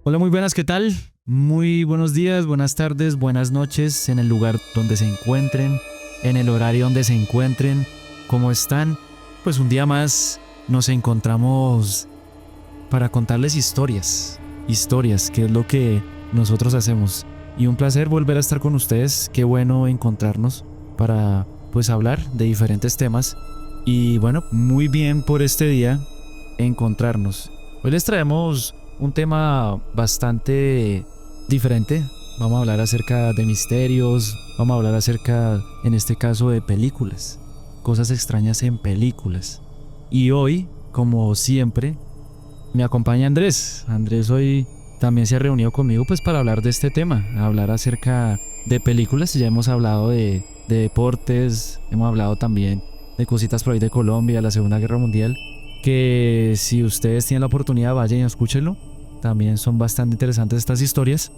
Hola, muy buenas, ¿qué tal? Muy buenos días, buenas tardes, buenas noches en el lugar donde se encuentren, en el horario donde se encuentren, ¿cómo están? Pues un día más nos encontramos para contarles historias, que es lo que nosotros hacemos. Y un placer volver a estar con ustedes, qué bueno encontrarnos para pues hablar de diferentes temas. Y bueno, muy bien por este día encontrarnos. Hoy les traemos un tema bastante diferente. Vamos a hablar acerca de misterios, vamos a hablar acerca, en este caso, de películas, cosas extrañas en películas. Y hoy, como siempre, me acompaña Andrés. Andrés hoy también se ha reunido conmigo pues para hablar de este tema, hablar acerca de películas. Ya hemos hablado de deportes, hemos hablado también de cositas por ahí de Colombia, la Segunda Guerra Mundial, que si ustedes tienen la oportunidad vayan y escúchenlo. También son bastante interesantes estas historias.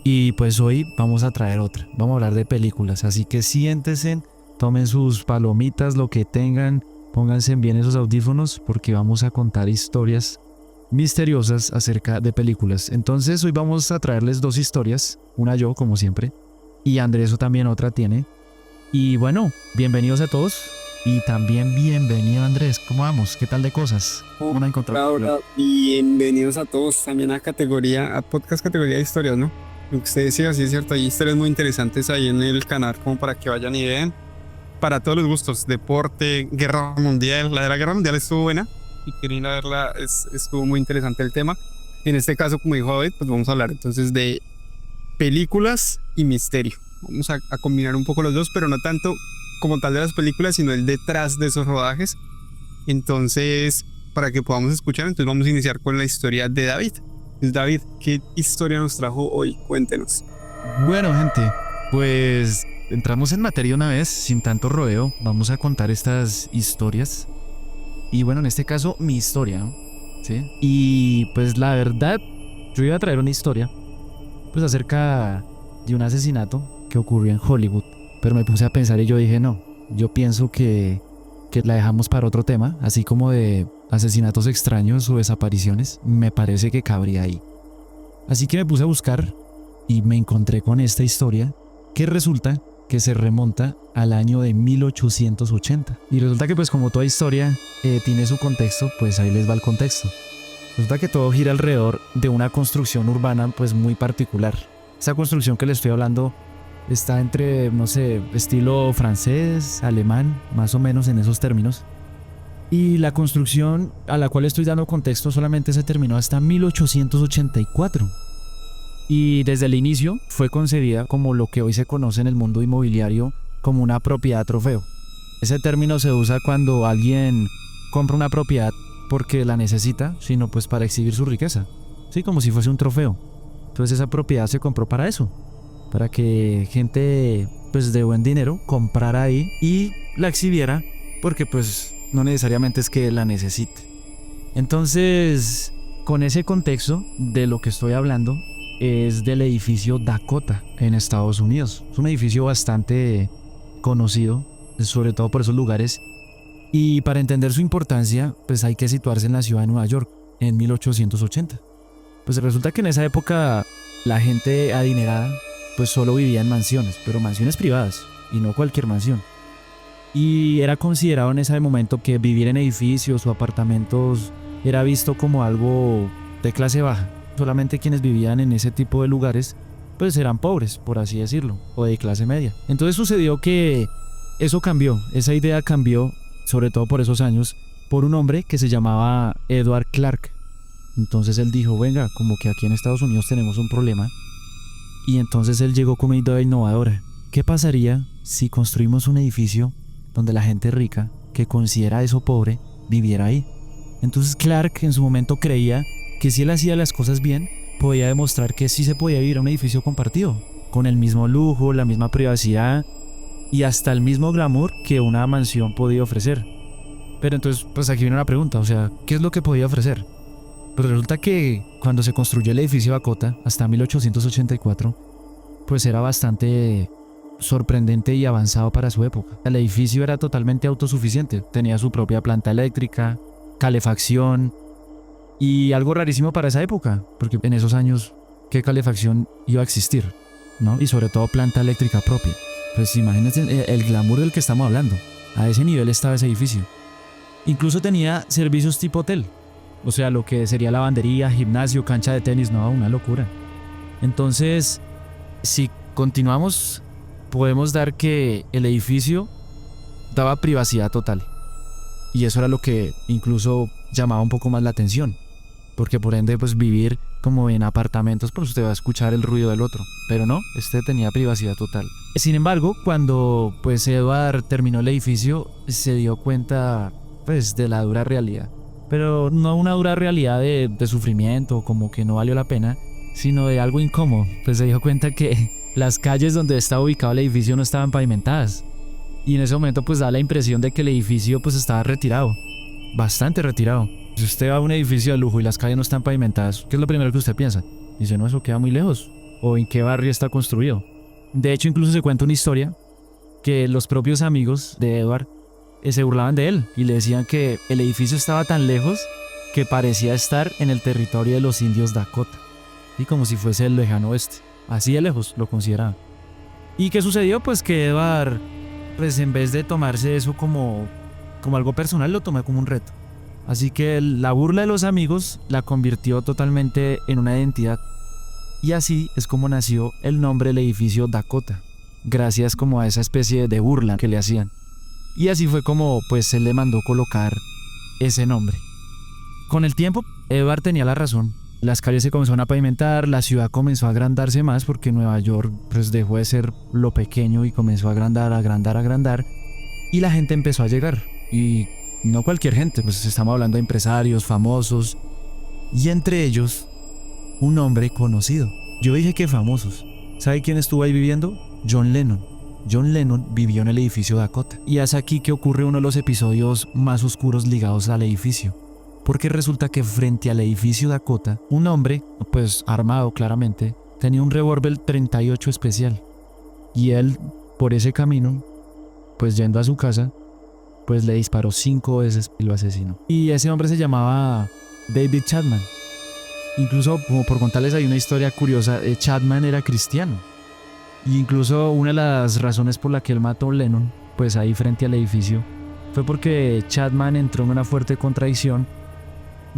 Y pues hoy vamos a traer otra, vamos a hablar de películas, así que siéntense, tomen sus palomitas, lo que tengan, pónganse bien esos audífonos porque vamos a contar historias misteriosas acerca de películas. Entonces hoy vamos a traerles dos historias, una yo como siempre, y Andrés también otra tiene. Y bueno, bienvenidos a todos. Y también bienvenido Andrés, ¿cómo vamos? ¿Qué tal de cosas? ¿Cómo han encontrado? Hola, bienvenidos a todos también a podcast categoría de historias, ¿no? Lo que usted decía, sí es cierto, hay historias muy interesantes ahí en el canal, como para que vayan y vean. Para todos los gustos, deporte, guerra mundial. La de la guerra mundial estuvo buena y quería ir a verla, estuvo muy interesante el tema. En este caso, como dijo David, pues vamos a hablar entonces de películas y misterio. Vamos a combinar un poco los dos, pero no tanto como tal de las películas, sino el detrás de esos rodajes. Entonces, para que podamos escuchar, entonces vamos a iniciar con la historia de David. Entonces, David, ¿qué historia nos trajo hoy? Cuéntenos. Bueno, gente, pues entramos en materia una vez, sin tanto rodeo. Vamos a contar estas historias. Y bueno, en este caso, mi historia, ¿no? ¿Sí? Y pues la verdad, yo iba a traer una historia pues acerca de un asesinato que ocurrió en Hollywood. Pero me puse a pensar y yo dije, no, yo pienso que la dejamos para otro tema, así como de asesinatos extraños o desapariciones, me parece que cabría ahí. Así que me puse a buscar y me encontré con esta historia que resulta que se remonta al año de 1880. Y resulta que pues como toda historia tiene su contexto, pues ahí les va el contexto. Resulta que todo gira alrededor de una construcción urbana pues muy particular. Esa construcción que les estoy hablando está entre, no sé, estilo francés, alemán, más o menos en esos términos. Y la construcción a la cual estoy dando contexto solamente se terminó hasta 1884. Y desde el inicio fue concebida como lo que hoy se conoce en el mundo inmobiliario como una propiedad trofeo. Ese término se usa cuando alguien compra una propiedad porque la necesita, sino pues para exhibir su riqueza. Sí, como si fuese un trofeo. Entonces esa propiedad se compró para eso, para que gente pues de buen dinero comprara ahí y la exhibiera, porque pues no necesariamente es que la necesite. Entonces, con ese contexto de lo que estoy hablando es del edificio Dakota en Estados Unidos. Es un edificio bastante conocido, sobre todo por esos lugares, y para entender su importancia pues hay que situarse en la ciudad de Nueva York en 1880. Pues resulta que en esa época la gente adinerada pues solo vivía en mansiones, pero mansiones privadas, y no cualquier mansión. Y era considerado en ese momento que vivir en edificios o apartamentos era visto como algo de clase baja. Solamente quienes vivían en ese tipo de lugares pues eran pobres, por así decirlo, o de clase media. Entonces sucedió que eso cambió, esa idea cambió, sobre todo por esos años, por un hombre que se llamaba Edward Clark. Entonces él dijo, venga, como que aquí en Estados Unidos tenemos un problema. Y entonces él llegó con una idea innovadora. ¿Qué pasaría si construimos un edificio donde la gente rica, que considera eso pobre, viviera ahí? Entonces Clark en su momento creía que si él hacía las cosas bien, podía demostrar que sí se podía vivir en un edificio compartido, con el mismo lujo, la misma privacidad y hasta el mismo glamour que una mansión podía ofrecer. Pero entonces, pues aquí viene una pregunta, o sea, ¿qué es lo que podía ofrecer? Pues resulta que cuando se construyó el edificio Dakota, hasta 1884, pues era bastante sorprendente y avanzado para su época. El edificio era totalmente autosuficiente, tenía su propia planta eléctrica, calefacción, Y algo rarísimo para esa época, porque en esos años, ¿qué calefacción iba a existir? ¿No? Y sobre todo planta eléctrica propia. Pues imagínense el glamour del que estamos hablando. A ese nivel estaba ese edificio. Incluso tenía servicios tipo hotel. O sea, lo que sería lavandería, gimnasio, cancha de tenis, no, una locura. Entonces, si continuamos, podemos dar que el edificio daba privacidad total. Y eso era lo que incluso llamaba un poco más la atención. Porque por ende, pues vivir como en apartamentos, pues usted va a escuchar el ruido del otro. Pero no, este tenía privacidad total. Sin embargo, cuando pues Edward terminó el edificio, se dio cuenta pues de la dura realidad. Pero no una dura realidad de sufrimiento, como que no valió la pena, sino de algo incómodo. Pues se dio cuenta que las calles donde estaba ubicado el edificio no estaban pavimentadas. Y en ese momento pues da la impresión de que el edificio pues estaba retirado. Bastante retirado. Si usted va a un edificio de lujo y las calles no están pavimentadas, ¿qué es lo primero que usted piensa? Dice, no, eso queda muy lejos. ¿O en qué barrio está construido? De hecho, incluso se cuenta una historia que los propios amigos de Edward se burlaban de él y le decían que el edificio estaba tan lejos que parecía estar en el territorio de los indios Dakota. Y como si fuese el lejano oeste. Así de lejos lo consideraban. ¿Y qué sucedió? Pues que Edward, pues en vez de tomarse eso como algo personal, lo tomó como un reto. Así que la burla de los amigos la convirtió totalmente en una identidad. Y así es como nació el nombre del edificio Dakota, gracias como a esa especie de burla que le hacían. Y así fue como pues él le mandó colocar ese nombre. Con el tiempo, Edward tenía la razón. Las calles se comenzaron a pavimentar, la ciudad comenzó a agrandarse más porque Nueva York pues dejó de ser lo pequeño y comenzó a agrandar. Y la gente empezó a llegar. Y no cualquier gente, pues estamos hablando de empresarios, famosos. Y entre ellos, un hombre conocido. Yo dije que famosos. ¿Sabe quién estuvo ahí viviendo? John Lennon. John Lennon vivió en el edificio Dakota. Y es aquí que ocurre uno de los episodios más oscuros ligados al edificio. Porque resulta que frente al edificio Dakota, un hombre, pues armado claramente, tenía un revólver 38 especial. Y él, por ese camino, pues yendo a su casa, pues le disparó 5 veces y lo asesinó. Y ese hombre se llamaba David Chapman. Incluso, como por contarles hay una historia curiosa, Chapman era cristiano. Y incluso una de las razones por la que él mató a Lennon, pues ahí frente al edificio, fue porque Chapman entró en una fuerte contradicción,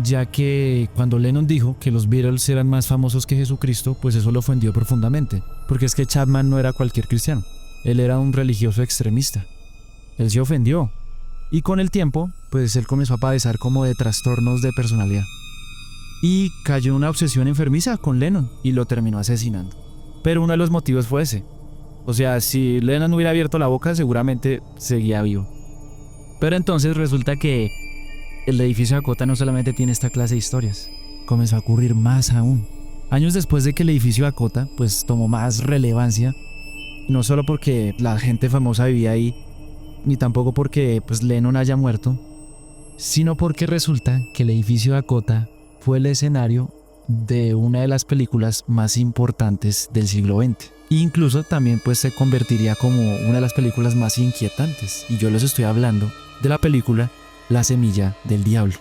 ya que cuando Lennon dijo que los Beatles eran más famosos que Jesucristo, pues eso lo ofendió profundamente, porque es que Chapman no era cualquier cristiano, él era un religioso extremista. Él se ofendió. Y con el tiempo, pues él comenzó a padecer como de trastornos de personalidad. Y cayó en una obsesión enfermiza con Lennon y lo terminó asesinando. Pero uno de los motivos fue ese. O sea, si Lennon no hubiera abierto la boca, seguramente seguía vivo. Pero entonces resulta que el edificio Dakota no solamente tiene esta clase de historias. Comenzó a ocurrir más aún. Años después de que el edificio Dakota pues tomó más relevancia, no solo porque la gente famosa vivía ahí, ni tampoco porque pues Lennon haya muerto, sino porque resulta que el edificio Dakota fue el escenario de una de las películas más importantes del siglo XX. E incluso también pues se convertiría como una de las películas más inquietantes. Y yo les estoy hablando de la película La Semilla del Diablo.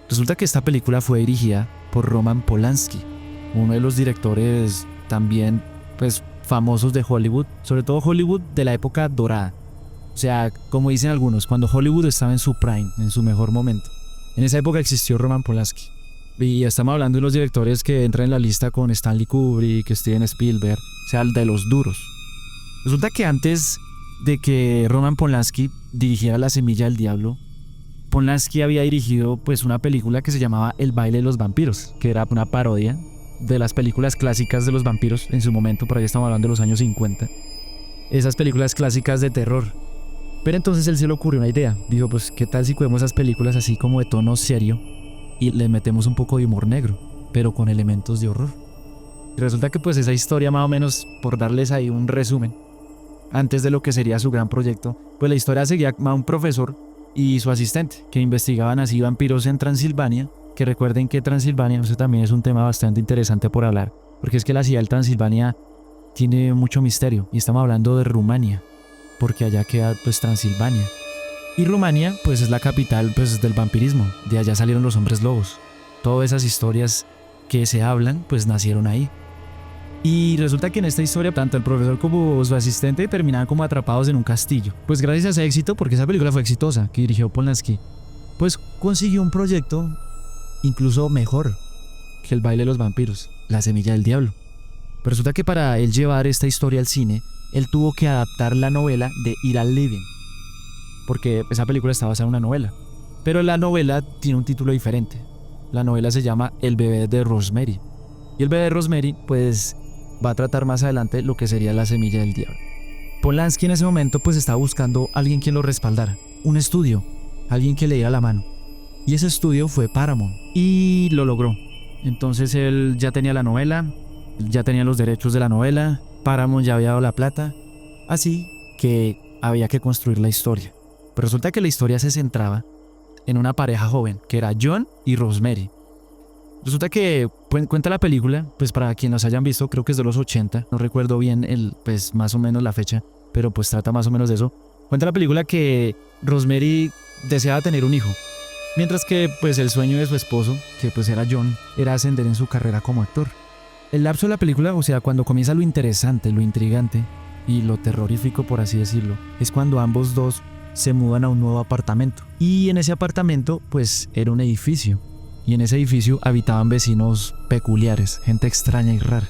Resulta que esta película fue dirigida por Roman Polanski, uno de los directores también pues famosos de Hollywood, sobre todo Hollywood de la época dorada. O sea, como dicen algunos, cuando Hollywood estaba en su prime, en su mejor momento. En esa época existió Roman Polanski. Y estamos hablando de los directores que entran en la lista con Stanley Kubrick, Steven Spielberg, o sea, de los duros. Resulta que antes de que Roman Polanski dirigiera La Semilla del Diablo, Polanski había dirigido pues una película que se llamaba El baile de los vampiros, que era una parodia de las películas clásicas de los vampiros en su momento, por ahí estamos hablando de los años 50. Esas películas clásicas de terror. Pero entonces él se le ocurrió una idea. Dijo, pues, ¿qué tal si cogemos esas películas así como de tono serio y le metemos un poco de humor negro, pero con elementos de horror? Y resulta que pues esa historia, más o menos, por darles ahí un resumen, antes de lo que sería su gran proyecto, pues la historia seguía a un profesor y su asistente, que investigaban así vampiros en Transilvania, que recuerden que Transilvania, eso también es un tema bastante interesante por hablar, porque es que la ciudad de Transilvania tiene mucho misterio, y estamos hablando de Rumania, porque allá queda pues Transilvania. Y Rumania pues es la capital pues del vampirismo, de allá salieron los hombres lobos. Todas esas historias que se hablan, pues nacieron ahí. Y resulta que en esta historia, tanto el profesor como su asistente terminaban como atrapados en un castillo. Pues gracias a ese éxito, porque esa película fue exitosa, que dirigió Polanski, pues consiguió un proyecto incluso mejor que El baile de los vampiros, La semilla del diablo. Pero resulta que para él llevar esta historia al cine, él tuvo que adaptar la novela de Ir al Living, porque esa película está basada en una novela. Pero la novela tiene un título diferente. La novela se llama El bebé de Rosemary. Y el bebé de Rosemary, pues, va a tratar más adelante lo que sería La semilla del diablo. Polanski en ese momento pues estaba buscando a alguien que lo respaldara, un estudio, alguien que le diera la mano. Y ese estudio fue Paramount, y lo logró. Entonces él ya tenía la novela, ya tenía los derechos de la novela, Paramount ya había dado la plata, así que había que construir la historia. Pero resulta que la historia se centraba en una pareja joven, que era John y Rosemary. Resulta que cuenta la película, pues para quienes los hayan visto, creo que es de los 80, no recuerdo bien pues más o menos la fecha, pero pues trata más o menos de eso. Cuenta la película que Rosemary deseaba tener un hijo, mientras que pues el sueño de su esposo, que pues era John, era ascender en su carrera como actor. El lapso de la película, o sea, cuando comienza lo interesante, lo intrigante y lo terrorífico, por así decirlo, es cuando ambos dos se mudan a un nuevo apartamento. Y en ese apartamento pues era un edificio. Y en ese edificio habitaban vecinos peculiares, gente extraña y rara,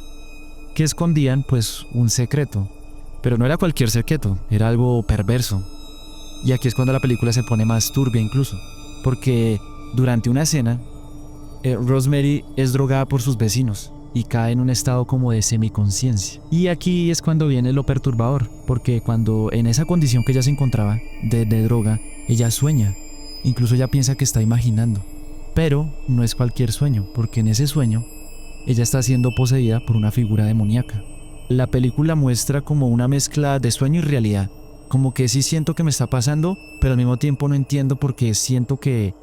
que escondían pues un secreto. Pero no era cualquier secreto, era algo perverso. Y aquí es cuando la película se pone más turbia incluso, porque durante una escena, Rosemary es drogada por sus vecinos y cae en un estado como de semiconciencia. Y aquí es cuando viene lo perturbador, porque cuando en esa condición que ella se encontraba, de droga, ella sueña, incluso ella piensa que está imaginando. Pero no es cualquier sueño, porque en ese sueño ella está siendo poseída por una figura demoníaca. La película muestra como una mezcla de sueño y realidad, como que sí siento que me está pasando, pero al mismo tiempo no entiendo porque siento que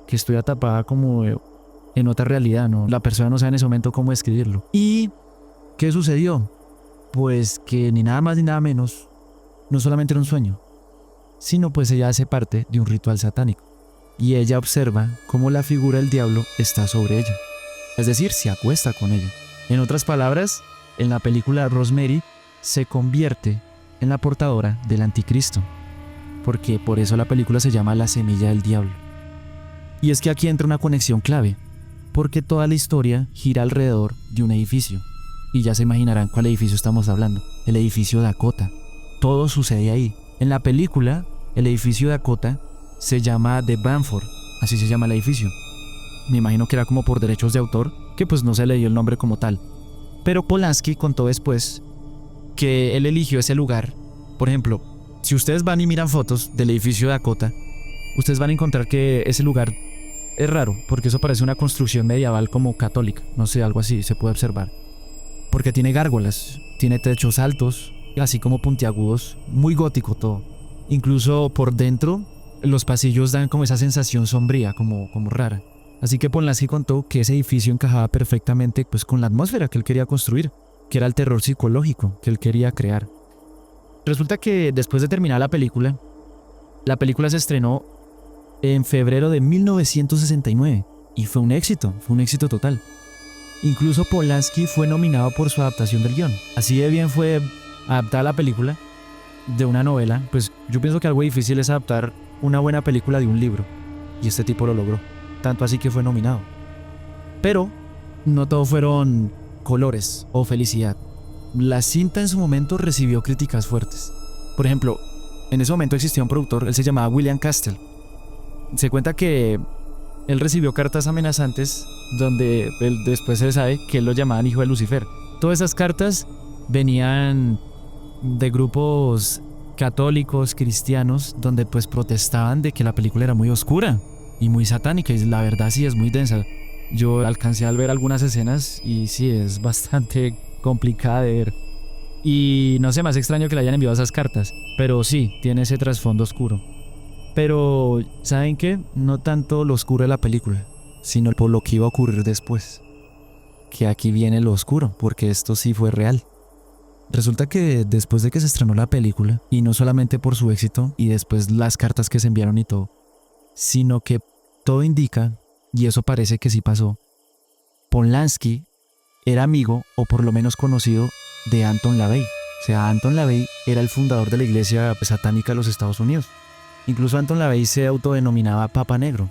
estoy atrapada como en otra realidad, ¿no? La persona no sabe en ese momento cómo describirlo. ¿Y qué sucedió? Pues que ni nada más ni nada menos, no solamente era un sueño, sino pues ella hace parte de un ritual satánico. Y ella observa cómo la figura del diablo está sobre ella, es decir, se acuesta con ella. En otras palabras, en la película Rosemary se convierte en la portadora del anticristo, porque por eso la película se llama La semilla del diablo. Y es que aquí entra una conexión clave, porque toda la historia gira alrededor de un edificio, y ya se imaginarán cuál edificio estamos hablando, el edificio Dakota. Todo sucede ahí. En la película, el edificio Dakota se llama The Bamford, así se llama el edificio. Me imagino que era como por derechos de autor, que pues no se le dio el nombre como tal. Pero Polanski contó después que él eligió ese lugar. Por ejemplo, si ustedes van y miran fotos del edificio Dakota, ustedes van a encontrar que ese lugar es raro, porque eso parece una construcción medieval como católica, no sé, algo así se puede observar. Porque tiene gárgolas, tiene techos altos, así como puntiagudos, muy gótico todo. Incluso por dentro, los pasillos dan como esa sensación sombría, como rara. Así que Polanski contó que ese edificio encajaba perfectamente pues con la atmósfera que él quería construir, que era el terror psicológico que él quería crear. Resulta que después de terminar la película se estrenó en febrero de 1969 y fue un éxito total. Incluso Polanski fue nominado por su adaptación del guión. Así de bien fue adaptar la película de una novela. Pues yo pienso que algo difícil es adaptar una buena película de un libro, y este tipo lo logró, tanto así que fue nominado. Pero no todo fueron colores o felicidad. La cinta en su momento recibió críticas fuertes. Por ejemplo, en ese momento existía un productor, él se llamaba William Castle. Se cuenta que él recibió cartas amenazantes donde después se sabe que él lo llamaban hijo de Lucifer. Todas esas cartas venían de grupos católicos, cristianos, donde pues protestaban de que la película era muy oscura y muy satánica, y la verdad sí es muy densa. Yo alcancé a ver algunas escenas y sí, es bastante complicada de ver. Y no sé, más extraño que le hayan enviado esas cartas, pero sí, tiene ese trasfondo oscuro. Pero, ¿saben qué? No tanto lo oscuro de la película, sino por lo que iba a ocurrir después. Que aquí viene lo oscuro, porque esto sí fue real. Resulta que después de que se estrenó la película, y no solamente por su éxito y después las cartas que se enviaron y todo, sino que todo indica y eso parece que sí pasó, Polanski era amigo o por lo menos conocido de Anton LaVey. O sea, Anton LaVey era el fundador de la iglesia satánica de los Estados Unidos. Incluso Anton LaVey se autodenominaba Papa Negro.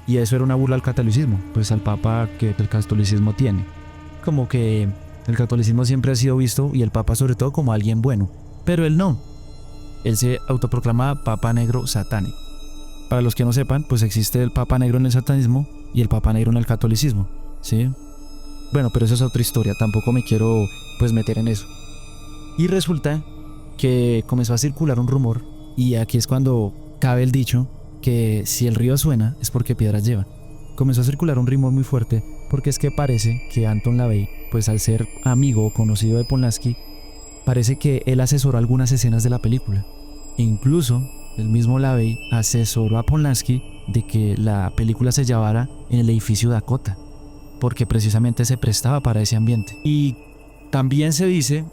Y eso era una burla al catolicismo, pues al Papa que el catolicismo tiene. Como que el catolicismo siempre ha sido visto, y el Papa sobre todo, como alguien bueno. Pero él no. Él se autoproclamaba Papa Negro satánico. Para los que no sepan, pues existe el Papa Negro en el satanismo y el Papa Negro en el catolicismo, ¿sí? Bueno, pero eso es otra historia, tampoco me quiero pues meter en eso. Y resulta que comenzó a circular un rumor, y aquí es cuando cabe el dicho que si el río suena es porque piedras lleva. Comenzó a circular un rumor muy fuerte porque es que parece que Anton LaVey, pues al ser amigo o conocido de Polanski, parece que él asesoró algunas escenas de la película. E incluso el mismo LaVey asesoró a Polanski de que la película se llevara en el edificio Dakota, porque precisamente se prestaba para ese ambiente. Y también se dice,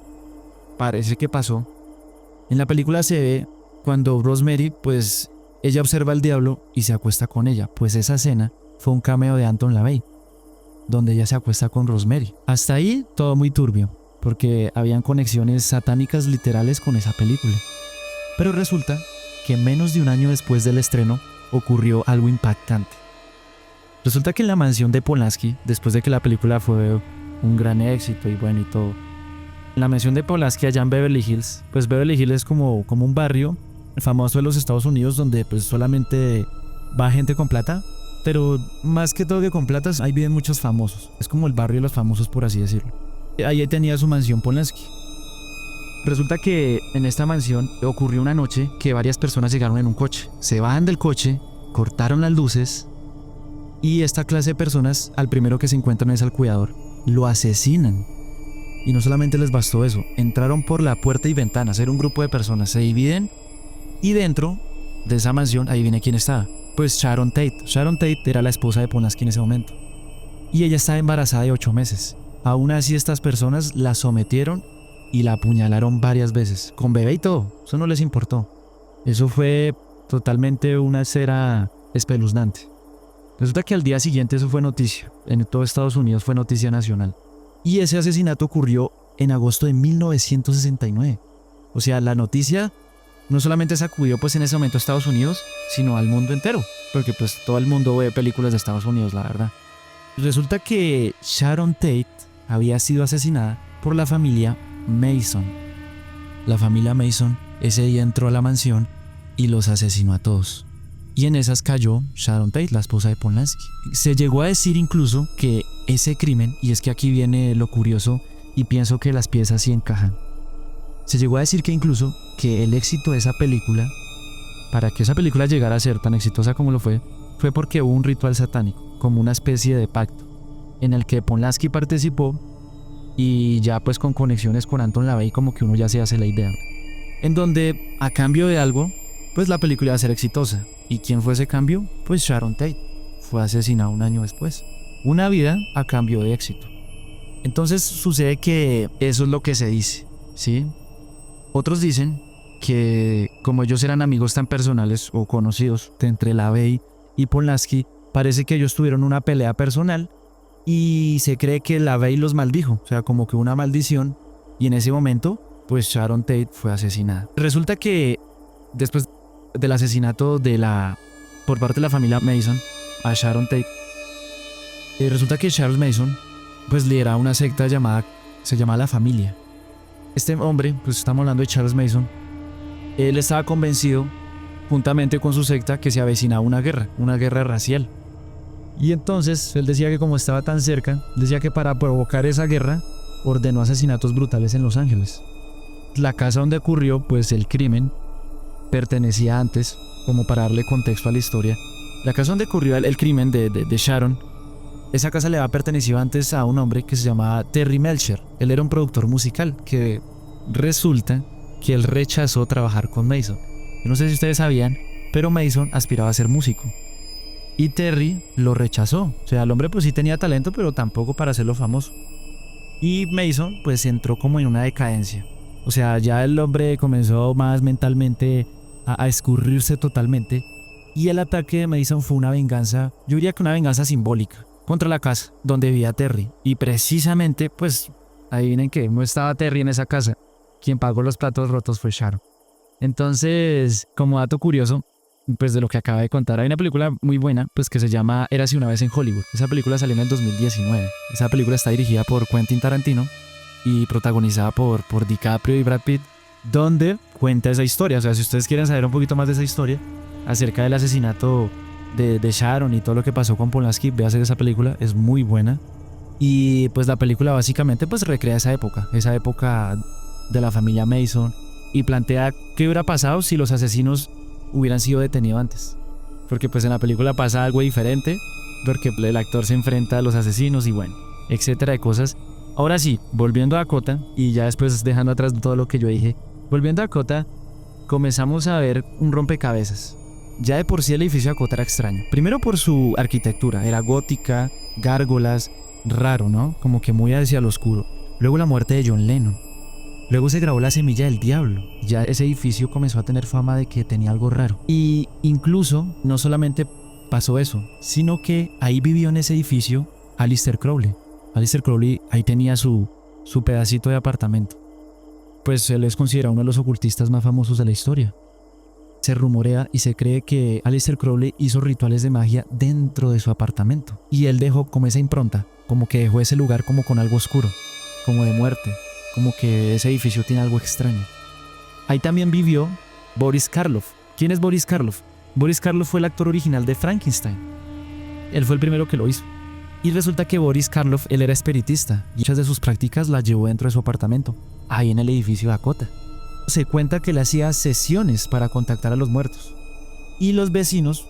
parece que pasó, en la película se ve cuando Rosemary, pues ella observa al diablo y se acuesta con ella, pues esa escena fue un cameo de Anton LaVey, donde ella se acuesta con Rosemary. Hasta ahí todo muy turbio, porque habían conexiones satánicas literales con esa película. Pero resulta que menos de un año después del estreno ocurrió algo impactante. Resulta que en la mansión de Polanski, después de que la película fue un gran éxito y bueno y todo, en la mansión de Polanski allá en Beverly Hills, pues Beverly Hills es como un barrio famoso de los Estados Unidos donde pues solamente va gente con plata, pero más que todo que con plata, ahí viven muchos famosos. Es como el barrio de los famosos, por así decirlo. Ahí tenía su mansión Polanski. Resulta que en esta mansión ocurrió una noche que varias personas llegaron en un coche. Se bajan del coche, cortaron las luces, y esta clase de personas, al primero que se encuentran es al cuidador, lo asesinan. Y no solamente les bastó eso, entraron por la puerta y ventanas, era un grupo de personas, se dividen, y dentro de esa mansión, ahí viene quién estaba. Pues Sharon Tate. Sharon Tate era la esposa de Polanski en ese momento. Y ella estaba embarazada de 8 meses. Aún así estas personas la sometieron y la apuñalaron varias veces, con bebé y todo. Eso no les importó. Eso fue totalmente una escena espeluznante. Resulta que al día siguiente eso fue noticia. En todo Estados Unidos fue noticia nacional. Y ese asesinato ocurrió en agosto de 1969. O sea, la noticia no solamente sacudió pues en ese momento a Estados Unidos, sino al mundo entero, porque pues todo el mundo ve películas de Estados Unidos, la verdad. Resulta que Sharon Tate había sido asesinada por la familia Mason. La familia Mason ese día entró a la mansión y los asesinó a todos. Y en esas cayó Sharon Tate, la esposa de Polanski. Se llegó a decir incluso que ese crimen, y es que aquí viene lo curioso y pienso que las piezas sí encajan, se llegó a decir que incluso que el éxito de esa película, para que esa película llegara a ser tan exitosa como lo fue porque hubo un ritual satánico, como una especie de pacto, en el que Polanski participó y ya pues con conexiones con Anton LaVey como que uno ya se hace la idea, en donde a cambio de algo, pues la película iba a ser exitosa. ¿Y quién fue ese cambio? Pues Sharon Tate. Fue asesinada un año después. Una vida a cambio de éxito. Entonces sucede que eso es lo que se dice, ¿sí? Otros dicen que como ellos eran amigos tan personales o conocidos entre LaVey y Polanski, parece que ellos tuvieron una pelea personal y se cree que LaVey los maldijo, o sea, como que una maldición, y en ese momento, pues Sharon Tate fue asesinada. Resulta que después del asesinato por parte de la familia Mason a Sharon Tate, resulta que Charles Mason pues lideraba una secta se llamaba La Familia. Este hombre, pues estamos hablando de Charles Mason, él estaba convencido, juntamente con su secta, que se avecinaba una guerra racial. Y entonces él decía que como estaba tan cerca, decía que para provocar esa guerra, ordenó asesinatos brutales en Los Ángeles. La casa donde ocurrió pues el crimen pertenecía antes, como para darle contexto a la historia, la casa donde ocurrió el crimen de Sharon, esa casa le había pertenecido antes a un hombre que se llamaba Terry Melcher. Él era un productor musical que resulta que él rechazó trabajar con Mason. Yo no sé si ustedes sabían, pero Mason aspiraba a ser músico y Terry lo rechazó. O sea, el hombre pues sí tenía talento, pero tampoco para hacerlo famoso. Y Mason pues entró como en una decadencia. O sea, ya el hombre comenzó más mentalmente a escurrirse totalmente Y el ataque de Mason fue una venganza, yo diría que una venganza simbólica, contra la casa donde vivía Terry. Y precisamente, pues, adivinen que no estaba Terry en esa casa. Quien pagó los platos rotos fue Sharon. Entonces, como dato curioso, pues de lo que acaba de contar, hay una película muy buena, pues que se llama Érase una vez en Hollywood. Esa película salió en el 2019. Esa película está dirigida por Quentin Tarantino y protagonizada por DiCaprio y Brad Pitt, donde cuenta esa historia. O sea, si ustedes quieren saber un poquito más de esa historia, acerca del asesinato de Sharon y todo lo que pasó con Polanski, véase esa película, es muy buena. Y pues la película básicamente pues recrea esa época de la familia Mason, y plantea qué hubiera pasado si los asesinos hubieran sido detenidos antes. Porque pues en la película pasa algo diferente, porque el actor se enfrenta a los asesinos y bueno, etcétera de cosas. Ahora sí, volviendo a Dakota, y ya después dejando atrás todo lo que yo dije, volviendo a Dakota, comenzamos a ver un rompecabezas. Ya de por sí el edificio de Dakota era extraño. Primero por su arquitectura, era gótica, gárgolas, raro, ¿no? Como que muy hacia lo oscuro. Luego la muerte de John Lennon. Luego se grabó La Semilla del Diablo. Ya ese edificio comenzó a tener fama de que tenía algo raro. Y incluso no solamente pasó eso, sino que ahí vivió en ese edificio Aleister Crowley. Aleister Crowley ahí tenía su pedacito de apartamento. Pues él es considerado uno de los ocultistas más famosos de la historia. Se rumorea y se cree que Aleister Crowley hizo rituales de magia dentro de su apartamento. Y él dejó como esa impronta, como que dejó ese lugar como con algo oscuro, como de muerte, como que ese edificio tiene algo extraño. Ahí también vivió Boris Karloff. ¿Quién es Boris Karloff? Boris Karloff fue el actor original de Frankenstein. Él fue el primero que lo hizo. Y resulta que Boris Karloff, él era espiritista y muchas de sus prácticas las llevó dentro de su apartamento, ahí en el edificio Dakota. Se cuenta que él hacía sesiones para contactar a los muertos. Y los vecinos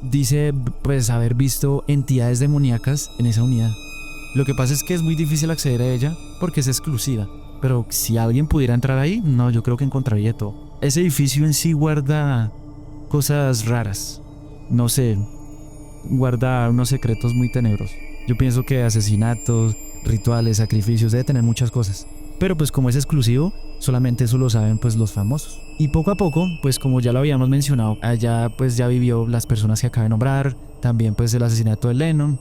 dice pues haber visto entidades demoníacas en esa unidad. Lo que pasa es que es muy difícil acceder a ella porque es exclusiva. Pero si alguien pudiera entrar ahí, no, yo creo que encontraría todo. Ese edificio en sí guarda cosas raras. No sé, guarda unos secretos muy tenebrosos. Yo pienso que asesinatos, rituales, sacrificios, debe tener muchas cosas. Pero pues como es exclusivo, solamente eso lo saben pues los famosos. Y poco a poco, pues como ya lo habíamos mencionado, allá pues ya vivió las personas que acabé de nombrar, también pues el asesinato de Lennon.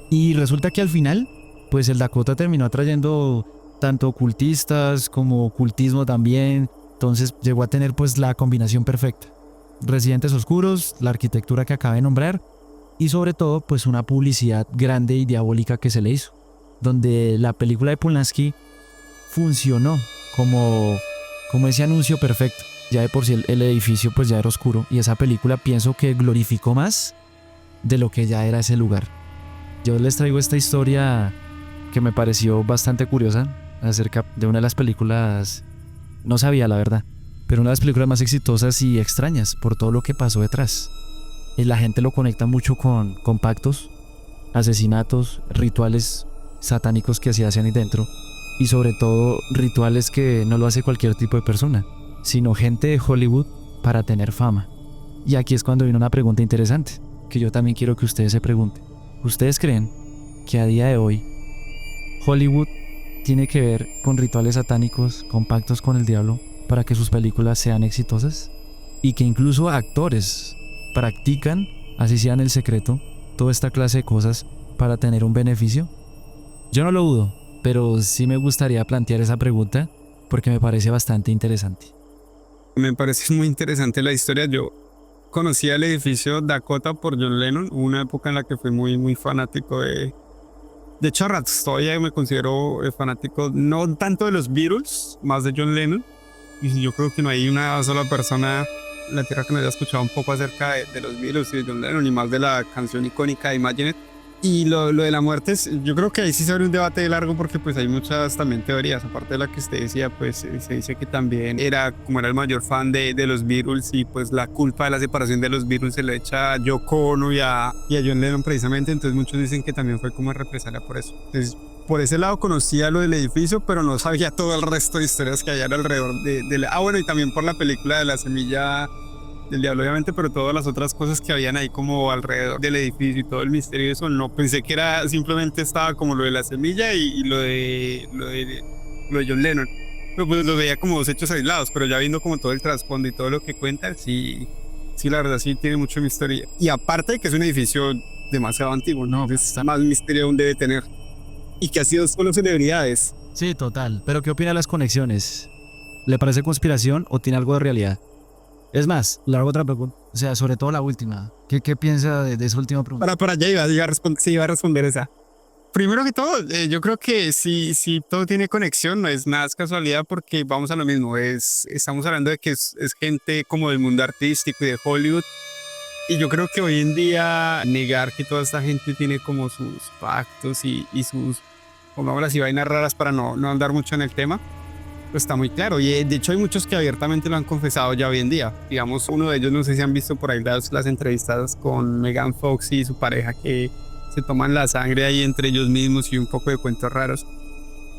Y resulta que al final, pues el Dakota terminó atrayendo tanto ocultistas como ocultismo también. Entonces llegó a tener pues la combinación perfecta. Residentes oscuros, la arquitectura que acabé de nombrar y sobre todo pues una publicidad grande y diabólica que se le hizo. Donde la película de Polanski funcionó como ese anuncio perfecto. Ya de por sí el edificio pues ya era oscuro y esa película pienso que glorificó más de lo que ya era ese lugar. Yo les traigo esta historia que me pareció bastante curiosa acerca de una de las películas, no sabía la verdad, pero una de las películas más exitosas y extrañas por todo lo que pasó detrás. Y la gente lo conecta mucho con pactos, asesinatos, rituales satánicos que se hacen ahí dentro. Y sobre todo rituales que no lo hace cualquier tipo de persona, sino gente de Hollywood para tener fama. Y aquí es cuando viene una pregunta interesante, que yo también quiero que ustedes se pregunten. ¿Ustedes creen que a día de hoy Hollywood tiene que ver con rituales satánicos, con pactos con el diablo para que sus películas sean exitosas? Y que incluso actores practican, así sea en el secreto, toda esta clase de cosas para tener un beneficio. Yo no lo dudo, pero sí me gustaría plantear esa pregunta porque me parece bastante interesante. Me parece muy interesante la historia. Yo conocí el edificio Dakota por John Lennon, una época en la que fui muy fanático de hecho, todavía me considero fanático no tanto de los Beatles, más de John Lennon. Y yo creo que no hay una sola persona en la tierra que no haya escuchado un poco acerca de los Beatles y de John Lennon, y más de la canción icónica de Imagine It. Y lo de la muerte, yo creo que ahí sí se abre un debate largo porque pues hay muchas también teorías. Aparte de la que usted decía, pues se dice que también era el mayor fan de los Beatles, y pues la culpa de la separación de los Beatles se le echa a Yoko Ono y a John Lennon precisamente. Entonces muchos dicen que también fue como represalia por eso. Entonces por ese lado conocía lo del edificio, pero no sabía todo el resto de historias que hay alrededor bueno, y también por la película de La Semilla del Diablo, obviamente, pero todas las otras cosas que habían ahí como alrededor del edificio y todo el misterio de eso, no pensé que era simplemente estaba como lo de la semilla y lo de John Lennon. Pero pues lo veía como dos hechos aislados, pero ya viendo como todo el trasfondo y todo lo que cuentan, sí Sí, la verdad sí tiene mucho misterio. Y aparte de que es un edificio demasiado antiguo, ¿no? Es más misterio aún debe tener. Y que ha sido solo celebridades. Sí, total. Pero ¿qué opina de las conexiones? ¿Le parece conspiración o tiene algo de realidad? Es más, le hago otra pregunta. O sea, sobre todo la última. ¿Qué piensa de esa última pregunta? Para allá iba a responder esa. Primero que todo, yo creo que si todo tiene conexión, no es nada casualidad porque vamos a lo mismo. Estamos hablando de que es gente como del mundo artístico y de Hollywood. Y yo creo que hoy en día negar que toda esta gente tiene como sus pactos y sus, pongámoslo así, vainas raras para no andar mucho en el tema, pues está muy claro. Y de hecho hay muchos que abiertamente lo han confesado ya hoy en día. Digamos, uno de ellos, no sé si han visto por ahí las entrevistas con Megan Fox y su pareja que se toman la sangre ahí entre ellos mismos y un poco de cuentos raros.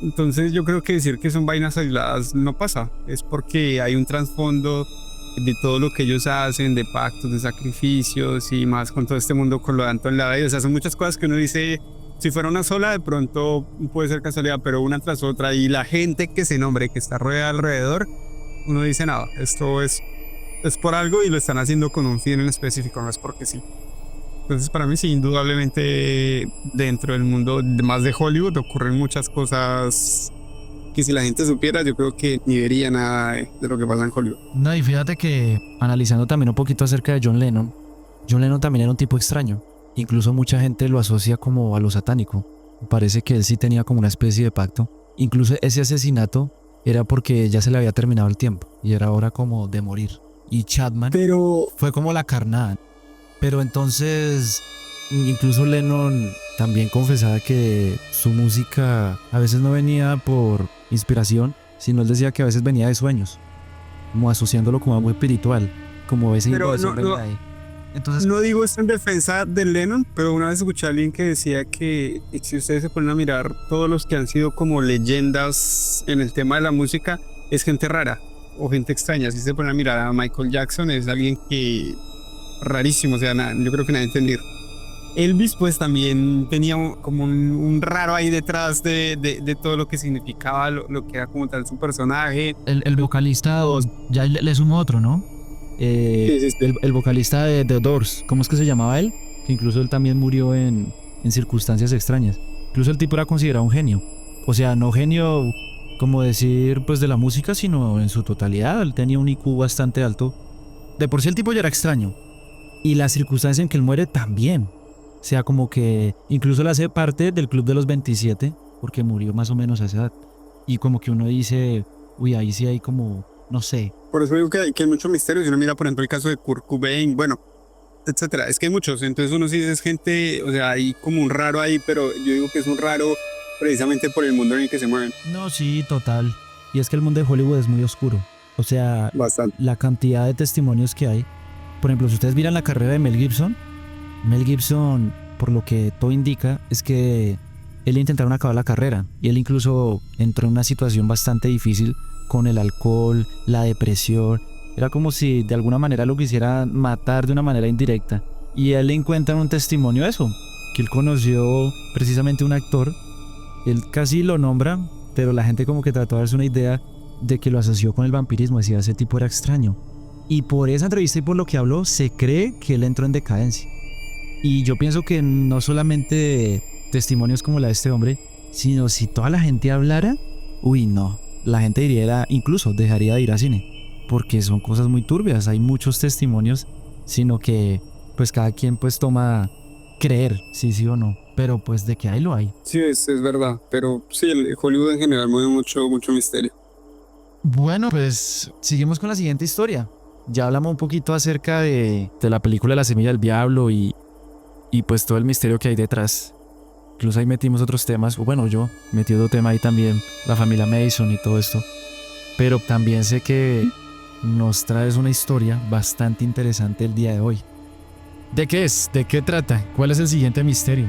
Entonces yo creo que decir que son vainas aisladas no pasa. Es porque hay un trasfondo de todo lo que ellos hacen, de pactos, de sacrificios y más con todo este mundo con lo de Anton LaVey. O sea, son muchas cosas que uno dice, si fuera una sola de pronto puede ser casualidad, pero una tras otra y la gente que se nombre, que está rodeada alrededor, uno dice nada, esto es por algo y lo están haciendo con un fin en específico, no es porque sí. Entonces para mí sí, indudablemente dentro del mundo más de Hollywood ocurren muchas cosas que si la gente supiera, yo creo que ni vería nada de lo que pasa en Hollywood. No, y fíjate que analizando también un poquito acerca de John Lennon también era un tipo extraño. Incluso mucha gente lo asocia como a lo satánico. Parece que él sí tenía como una especie de pacto. Incluso ese asesinato era porque ya se le había terminado el tiempo y era hora como de morir. Y Chapman fue como la carnada. Pero entonces, incluso Lennon también confesaba que su música a veces no venía por inspiración, sino él decía que a veces venía de sueños, como asociándolo como algo espiritual, como ese Pero himno de ahí. Entonces, no digo esto en defensa de Lennon, pero una vez escuché a alguien que decía que si ustedes se ponen a mirar, todos los que han sido como leyendas en el tema de la música es gente rara o gente extraña. Si se ponen a mirar a Michael Jackson, es alguien que rarísimo, o sea, yo creo que nadie entender. Elvis pues también tenía como un raro ahí detrás de todo lo que significaba, lo que era como tal su personaje. el vocalista, ya le sumó otro, ¿no? Sí. El vocalista de The Doors, ¿cómo es que se llamaba él? Que incluso él también murió en circunstancias extrañas. Incluso el tipo era considerado un genio. O sea, no genio como decir pues de la música, sino en su totalidad. Él tenía un IQ bastante alto. De por sí el tipo ya era extraño. Y la circunstancia en que él muere también. O sea, como que incluso él hace parte del club de los 27, porque murió más o menos a esa edad. Y como que uno dice, uy, ahí sí hay como, no sé. Por eso digo que hay mucho misterio. Si uno mira, por ejemplo, el caso de Kurt Cobain, bueno, etcétera. Es que hay muchos. Entonces uno sí es gente, o sea, hay como un raro ahí, pero yo digo que es un raro precisamente por el mundo en el que se mueven. No, sí, total. Y es que el mundo de Hollywood es muy oscuro. O sea, bastante. La cantidad de testimonios que hay. Por ejemplo, si ustedes miran la carrera de Mel Gibson, por lo que todo indica, es que él intentaron acabar la carrera. Y él incluso entró en una situación bastante difícil con el alcohol, la depresión. Era como si de alguna manera lo quisieran matar de una manera indirecta. Y él le encuentra en un testimonio eso, que él conoció precisamente un actor. Él casi lo nombra, pero la gente como que trató de darse una idea de que lo asoció con el vampirismo. Decía, ese tipo era extraño. Y por esa entrevista y por lo que habló, se cree que él entró en decadencia. Y yo pienso que no solamente testimonios como la de este hombre, sino si toda la gente hablara, uy, no, la gente diría, incluso dejaría de ir al cine, porque son cosas muy turbias. Hay muchos testimonios, sino que pues cada quien pues toma creer, sí o no, pero pues de que hay lo hay. Sí, es verdad, pero sí, el Hollywood en general mueve mucho misterio. Bueno, pues seguimos con la siguiente historia. Ya hablamos un poquito acerca de la película La Semilla del Diablo y pues todo el misterio que hay detrás. Incluso ahí metimos otros temas, bueno, yo metí otro tema ahí también, la familia Mason y todo esto. Pero también sé que nos traes una historia bastante interesante el día de hoy. ¿De qué es? ¿De qué trata? ¿Cuál es el siguiente misterio?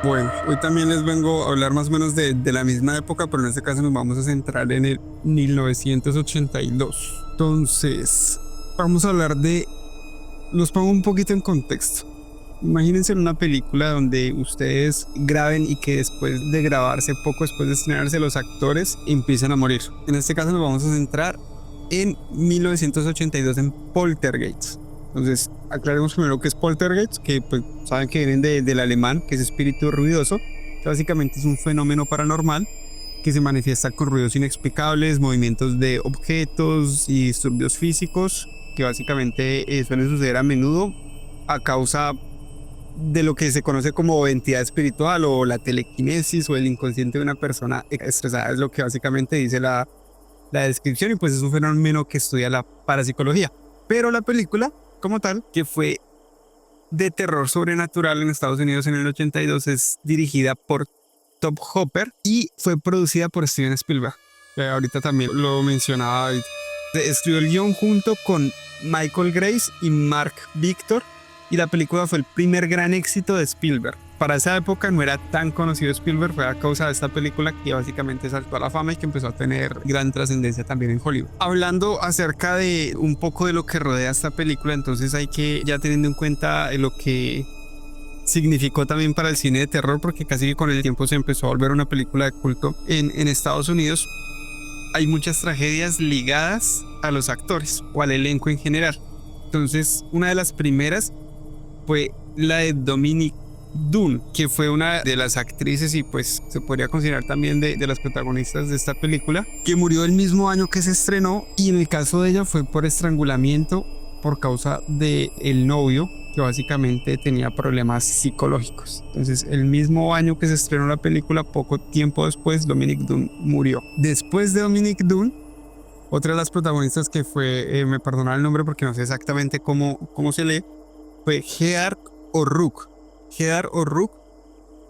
Bueno, hoy también les vengo a hablar más o menos de la misma época, pero en este caso nos vamos a centrar en el 1982. Entonces, vamos a hablar los pongo un poquito en contexto. Imagínense en una película donde ustedes graben y que después de grabarse, poco después de estrenarse, los actores empiezan a morir. En este caso nos vamos a centrar en 1982 en Poltergeist. Entonces, aclaremos primero qué es Poltergeist, que pues saben que vienen del alemán, que es espíritu ruidoso, que básicamente es un fenómeno paranormal que se manifiesta con ruidos inexplicables, movimientos de objetos y disturbios físicos, que básicamente suelen suceder a menudo a causa de lo que se conoce como entidad espiritual o la telequinesis o el inconsciente de una persona estresada, es lo que básicamente dice la descripción, y pues es un fenómeno que estudia la parapsicología. Pero la película como tal, que fue de terror sobrenatural en Estados Unidos en el 82, es dirigida por Tobe Hooper y fue producida por Steven Spielberg. Ahorita también lo mencionaba. Escribió el guión junto con Michael Grace y Mark Victor, y la película fue el primer gran éxito de Spielberg. Para esa época no era tan conocido Spielberg, fue a causa de esta película que básicamente saltó a la fama y que empezó a tener gran trascendencia también en Hollywood. Hablando acerca de un poco de lo que rodea esta película, entonces hay que, ya teniendo en cuenta lo que significó también para el cine de terror, porque casi que con el tiempo se empezó a volver una película de culto en Estados Unidos, hay muchas tragedias ligadas a los actores o al elenco en general. Entonces, una de las primeras fue la de Dominique Dunne, que fue una de las actrices y pues se podría considerar también de las protagonistas de esta película, que murió el mismo año que se estrenó, y en el caso de ella fue por estrangulamiento por causa del novio, que básicamente tenía problemas psicológicos. Entonces, el mismo año que se estrenó la película, poco tiempo después, Dominique Dunne murió. Después de Dominique Dunne, otra de las protagonistas que fue, me perdona el nombre porque no sé exactamente cómo se lee, fue Heather O'Rourke. Heather O'Rourke,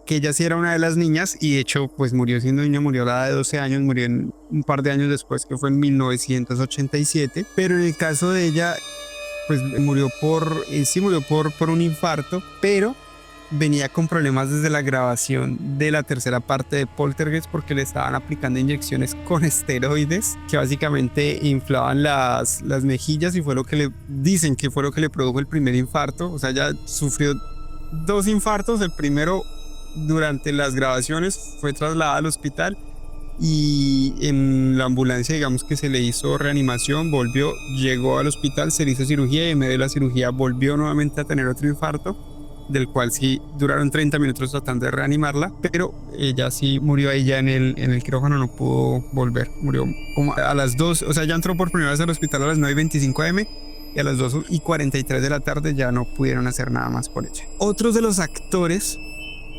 que ella sí era una de las niñas y de hecho pues murió siendo niña, murió a la edad de 12 años, murió un par de años después, que fue en 1987, pero en el caso de ella pues murió por un infarto, pero venía con problemas desde la grabación de la tercera parte de Poltergeist, porque le estaban aplicando inyecciones con esteroides que básicamente inflaban las mejillas, y fue lo que le dicen que fue lo que le produjo el primer infarto. O sea, ya sufrió 2 infartos. El primero durante las grabaciones, fue trasladada al hospital y en la ambulancia digamos que se le hizo reanimación, volvió, llegó al hospital, se le hizo cirugía y en medio de la cirugía volvió nuevamente a tener otro infarto, del cual sí duraron 30 minutos tratando de reanimarla, pero ella sí murió ahí ya en el quirófano, no pudo volver, murió como a las 2, o sea, ya entró por primera vez al hospital a las 9:25 am y a las 2:43 de la tarde ya no pudieron hacer nada más por ella. Otros de los actores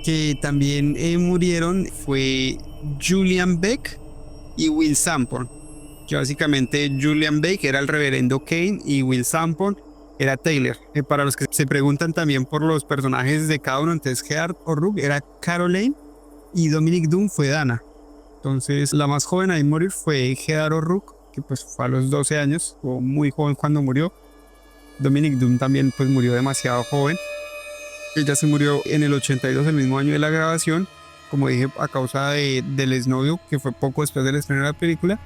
que también murieron fue Julian Beck y Will Sampson, que básicamente Julian Beck era el reverendo Kane y Will Sampson era Taylor. Para los que se preguntan también por los personajes de cada uno, entonces Heather O'Rourke era Caroline y Dominique Dunne fue Dana. Entonces la más joven a morir fue Heather O'Rourke, que pues fue a los 12 años, o muy joven cuando murió. Dominique Dunne también pues murió demasiado joven. Ella se murió en el 82, el mismo año de la grabación, como dije, a causa del exnovio, que fue poco después del estreno de la película.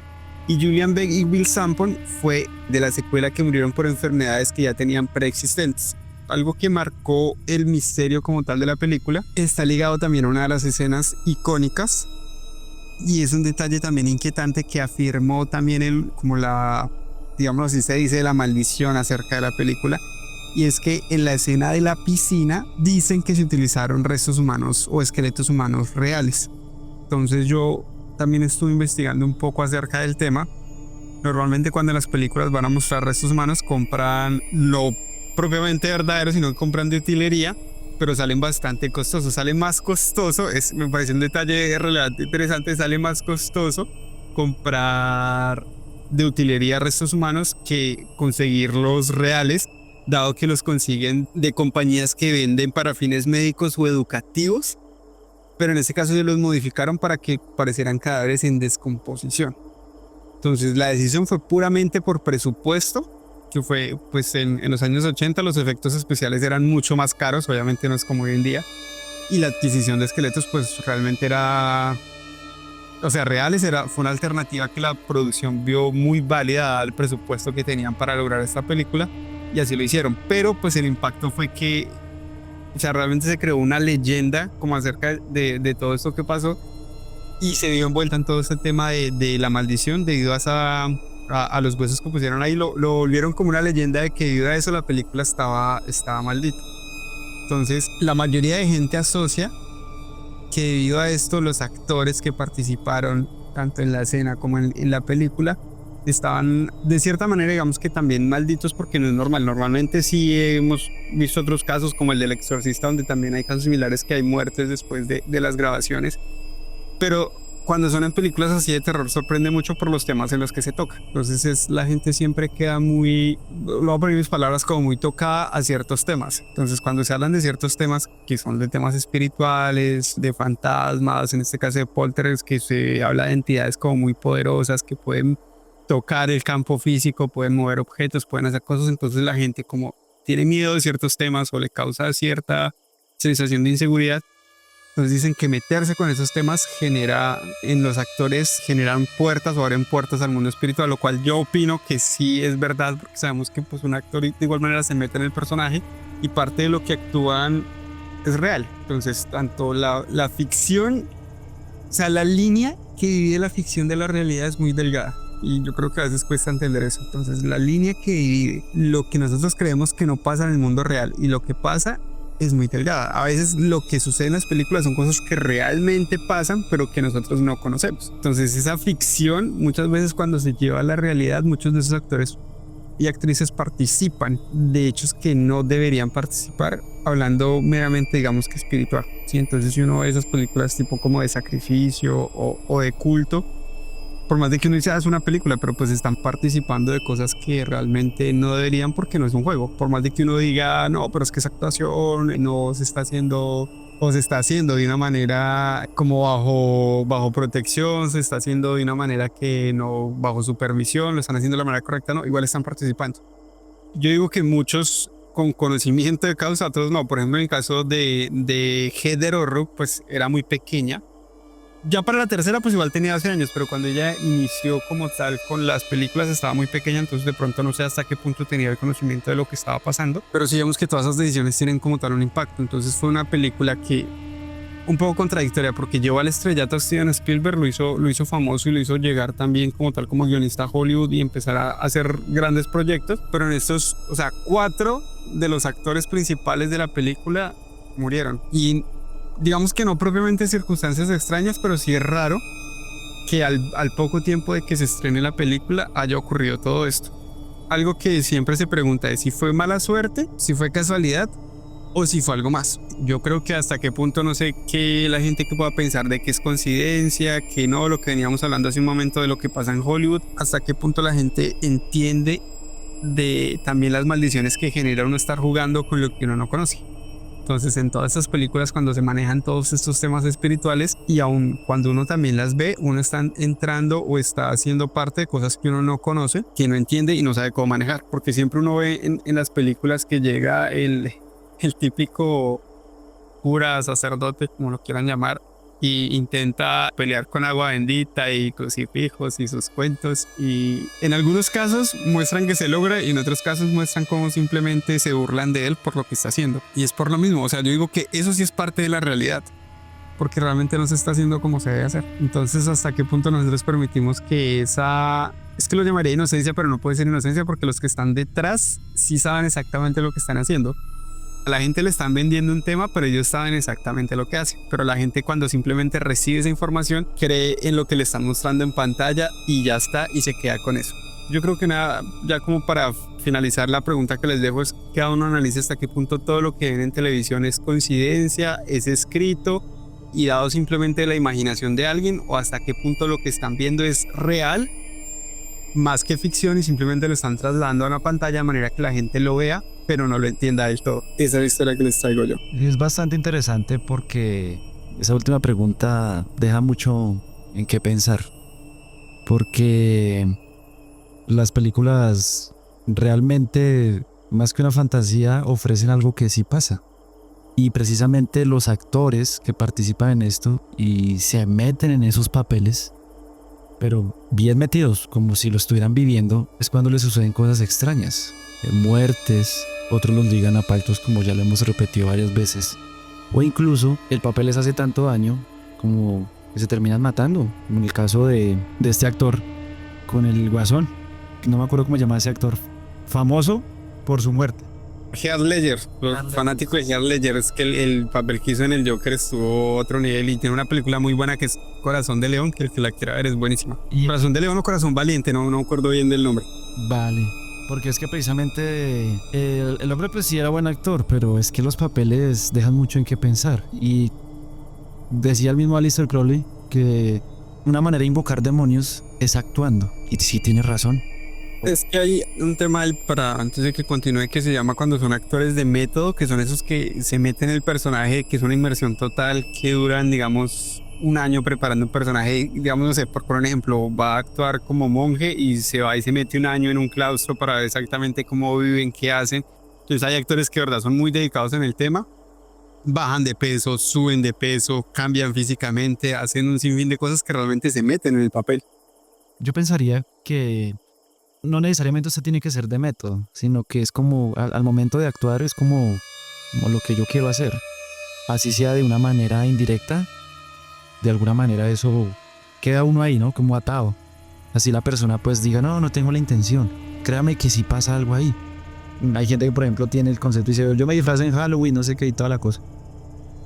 Y Julian Beck y Will Sampson fue de la secuela, que murieron por enfermedades que ya tenían preexistentes. Algo que marcó el misterio como tal de la película está ligado también a una de las escenas icónicas, y es un detalle también inquietante que afirmó también digamos así se dice, la maldición acerca de la película. Y es que en la escena de la piscina dicen que se utilizaron restos humanos o esqueletos humanos reales. Entonces yo también estuve investigando un poco acerca del tema. Normalmente cuando las películas van a mostrar restos humanos, compran lo propiamente verdadero, sino que compran de utilería, pero salen bastante costosos. Sale más costoso, me parece un detalle relevante interesante, sale más costoso comprar de utilería restos humanos que conseguirlos reales, dado que los consiguen de compañías que venden para fines médicos o educativos, pero en este caso ellos los modificaron para que parecieran cadáveres en descomposición. Entonces la decisión fue puramente por presupuesto, que fue pues en los años 80 los efectos especiales eran mucho más caros, obviamente no es como hoy en día, y la adquisición de esqueletos pues realmente era, o sea, reales, fue una alternativa que la producción vio muy válida al presupuesto que tenían para lograr esta película, y así lo hicieron. Pero pues el impacto fue que, o sea, realmente se creó una leyenda como acerca de todo esto que pasó, y se vio envuelta en todo este tema de la maldición debido a a los huesos que pusieron ahí, lo volvieron como una leyenda de que debido a eso la película estaba maldita. Entonces, la mayoría de gente asocia que debido a esto los actores que participaron tanto en la escena como en la película estaban de cierta manera, digamos que también malditos, porque no es normal. Normalmente sí hemos visto otros casos como el del Exorcista, donde también hay casos similares, que hay muertes después de las grabaciones, pero cuando son en películas así de terror sorprende mucho por los temas en los que se toca. Entonces la gente siempre queda muy, lo voy a poner en mis palabras, como muy tocada a ciertos temas. Entonces cuando se hablan de ciertos temas que son de temas espirituales, de fantasmas, en este caso de poltergeist, que se habla de entidades como muy poderosas que pueden tocar el campo físico, pueden mover objetos, pueden hacer cosas, entonces la gente como tiene miedo de ciertos temas o le causa cierta sensación de inseguridad. Entonces dicen que meterse con esos temas genera, en los actores generan puertas o abren puertas al mundo espiritual, lo cual yo opino que sí es verdad, porque sabemos que pues un actor de igual manera se mete en el personaje y parte de lo que actúan es real. Entonces tanto la ficción, o sea, la línea que divide la ficción de la realidad es muy delgada. Y yo creo que a veces cuesta entender eso. Entonces la línea que divide lo que nosotros creemos que no pasa en el mundo real y lo que pasa es muy delgada. A veces lo que sucede en las películas son cosas que realmente pasan, pero que nosotros no conocemos. Entonces esa ficción, muchas veces cuando se lleva a la realidad, muchos de esos actores y actrices participan de hechos que no deberían participar, hablando meramente, digamos, que espiritual. ¿Sí? Entonces si uno ve esas películas tipo como de sacrificio o de culto, por más de que uno dice, es una película, pero pues están participando de cosas que realmente no deberían, porque no es un juego. Por más de que uno diga, no, pero es que esa actuación no se está haciendo, o se está haciendo de una manera como bajo protección, se está haciendo de una manera que no, bajo supervisión, lo están haciendo de la manera correcta, no, igual están participando. Yo digo que muchos con conocimiento de causa, otros no. Por ejemplo, en el caso de Heather O'Rourke, pues era muy pequeña. Ya para la tercera pues igual tenía 12 años, pero cuando ella inició como tal con las películas estaba muy pequeña, entonces de pronto no sé hasta qué punto tenía el conocimiento de lo que estaba pasando, pero sí vemos que todas esas decisiones tienen como tal un impacto. Entonces fue una película que un poco contradictoria, porque llevó al estrellato a Steven Spielberg, lo hizo famoso y lo hizo llegar también como tal como guionista a Hollywood y empezar a hacer grandes proyectos, pero en estos, o sea, 4 de los actores principales de la película murieron. Y digamos que no propiamente circunstancias extrañas, pero sí es raro que al poco tiempo de que se estrene la película haya ocurrido todo esto. Algo que siempre se pregunta es si fue mala suerte, si fue casualidad o si fue algo más. Yo creo que hasta qué punto, no sé, que la gente que pueda pensar de que es coincidencia, que no, lo que veníamos hablando hace un momento de lo que pasa en Hollywood, hasta qué punto la gente entiende de también las maldiciones que genera uno estar jugando con lo que uno no conoce. Entonces en todas estas películas, cuando se manejan todos estos temas espirituales, y aun cuando uno también las ve, uno está entrando o está haciendo parte de cosas que uno no conoce, que no entiende y no sabe cómo manejar, porque siempre uno ve en las películas que llega el típico cura, sacerdote, como lo quieran llamar, y intenta pelear con agua bendita y crucifijos y sus cuentos, y en algunos casos muestran que se logra y en otros casos muestran cómo simplemente se burlan de él por lo que está haciendo. Y es por lo mismo, o sea, yo digo que eso sí es parte de la realidad, porque realmente no se está haciendo como se debe hacer. Entonces, ¿hasta qué punto nosotros permitimos que esa... Es que lo llamaría inocencia, pero no puede ser inocencia, porque los que están detrás sí saben exactamente lo que están haciendo. A la gente le están vendiendo un tema, pero ellos saben exactamente lo que hacen. Pero la gente, cuando simplemente recibe esa información, cree en lo que le están mostrando en pantalla y ya está, y se queda con eso. Yo creo que nada, ya como para finalizar, la pregunta que les dejo es que cada uno analice hasta qué punto todo lo que ven en televisión es coincidencia, es escrito y dado simplemente de la imaginación de alguien, o hasta qué punto lo que están viendo es real, más que ficción, y simplemente lo están trasladando a una pantalla de manera que la gente lo vea, pero no lo entienda del todo. Esa es la historia que les traigo yo. Es bastante interesante porque esa última pregunta deja mucho en qué pensar. Porque las películas realmente, más que una fantasía, ofrecen algo que sí pasa. Y precisamente los actores que participan en esto y se meten en esos papeles, pero bien metidos, como si lo estuvieran viviendo, es cuando les suceden cosas extrañas. Muertes, otros los ligan a pactos, como ya lo hemos repetido varias veces, o incluso el papel les hace tanto daño como que se terminan matando, como en el caso de este actor con el Guasón. no me acuerdo cómo se llama ese actor, famoso por su muerte. Heath Ledger, los fanáticos de Heath Ledger, es que el papel que hizo en el Joker estuvo a otro nivel y tiene una película muy buena que es Corazón de León, que el que la quiera ver es buenísima. Y Corazón de León o Corazón Valiente, no me acuerdo bien del nombre. vale, porque es que precisamente el hombre pues sí era buen actor, pero es que los papeles dejan mucho en qué pensar. Y decía el mismo Aleister Crowley que una manera de invocar demonios es actuando. Y sí tiene razón. Es que hay un tema para antes de que continúe que se llama cuando son actores de método, que son esos que se meten en el personaje, que es una inmersión total, que duran, digamos, un año preparando un personaje, digamos, no sé, por un ejemplo, va a actuar como monje y se va y se mete un año en un claustro para ver exactamente cómo viven, qué hacen. Entonces hay actores que de verdad son muy dedicados en el tema, bajan de peso, suben de peso, cambian físicamente, hacen un sinfín de cosas que realmente se meten en el papel. Yo pensaría que no necesariamente usted tiene que ser de método, sino que es como al momento de actuar es como lo que yo quiero hacer. Así sea de una manera indirecta, de alguna manera eso queda uno ahí, ¿no? Como atado. Así la persona pues diga, no tengo la intención. Créame que si pasa algo ahí. Hay gente que por ejemplo tiene el concepto y dice, yo me disfrazo en Halloween, no sé qué y toda la cosa.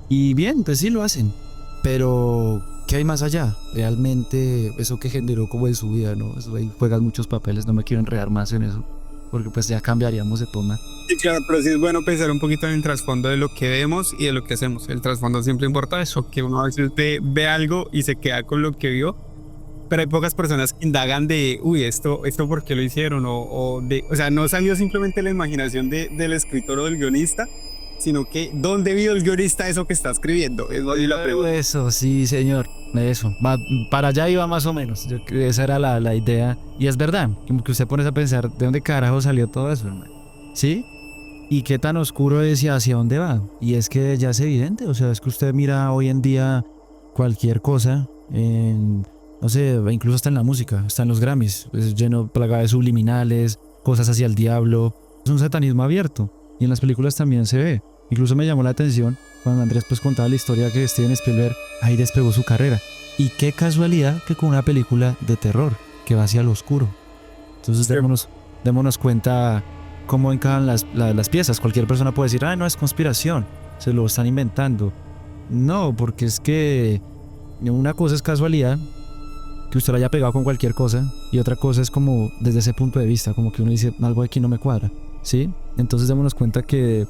Y bien, pues sí lo hacen. Pero, ¿qué hay más allá? Realmente, eso que generó como en su vida, ¿no? Eso ahí juegas muchos papeles, no me quiero enredar más en eso. Porque pues ya cambiaríamos de tema. Sí, claro, pero sí es bueno pensar un poquito en el trasfondo de lo que vemos y de lo que hacemos. El trasfondo siempre importa eso, que uno a veces ve algo y se queda con lo que vio, pero hay pocas personas que indagan de, uy, esto por qué lo hicieron, o sea, no salió simplemente la imaginación del escritor o del guionista, sino que ¿dónde vio el guionista eso que está escribiendo? Es la pregunta. Eso, sí, señor. Eso. Para allá iba más o menos. Esa era la idea. Y es verdad, como que usted pone a pensar, ¿de dónde carajo salió todo eso, hermano? ¿Sí? ¿Y qué tan oscuro es y hacia dónde va? Y es que ya es evidente, o sea, es que usted mira hoy en día cualquier cosa, no sé, incluso hasta en la música, está en los Grammys, es lleno, plagado de subliminales, cosas hacia el diablo, es un satanismo abierto, y en las películas también se ve. Incluso me llamó la atención cuando Andrés pues contaba la historia que Steven Spielberg ahí despegó su carrera. Y qué casualidad que con una película de terror que va hacia lo oscuro. Entonces démonos cuenta cómo encajan las piezas. Cualquier persona puede decir, no es conspiración, se lo están inventando. No, porque es que una cosa es casualidad, que usted lo haya pegado con cualquier cosa, y otra cosa es como desde ese punto de vista, como que uno dice, algo aquí no me cuadra, ¿sí? Entonces démonos cuenta que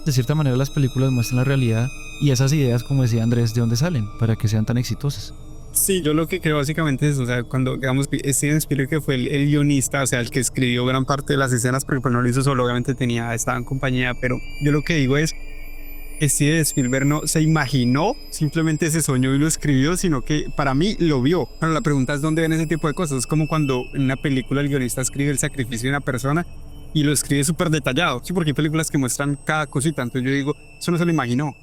de cierta manera las películas muestran la realidad y esas ideas, como decía Andrés, ¿de dónde salen? Para que sean tan exitosas. Sí, yo lo que creo básicamente es, o sea, cuando, digamos, Steven Spielberg, que fue el guionista, o sea, el que escribió gran parte de las escenas, porque pues no lo hizo solo, obviamente estaba en compañía, pero yo lo que digo es, Steven Spielberg no se imaginó simplemente ese sueño y lo escribió, sino que para mí lo vio. Pero la pregunta es dónde ven ese tipo de cosas. Es como cuando en una película el guionista escribe el sacrificio de una persona y lo escribe súper detallado. Sí, porque hay películas que muestran cada cosita. Entonces yo digo, eso no se lo imaginó.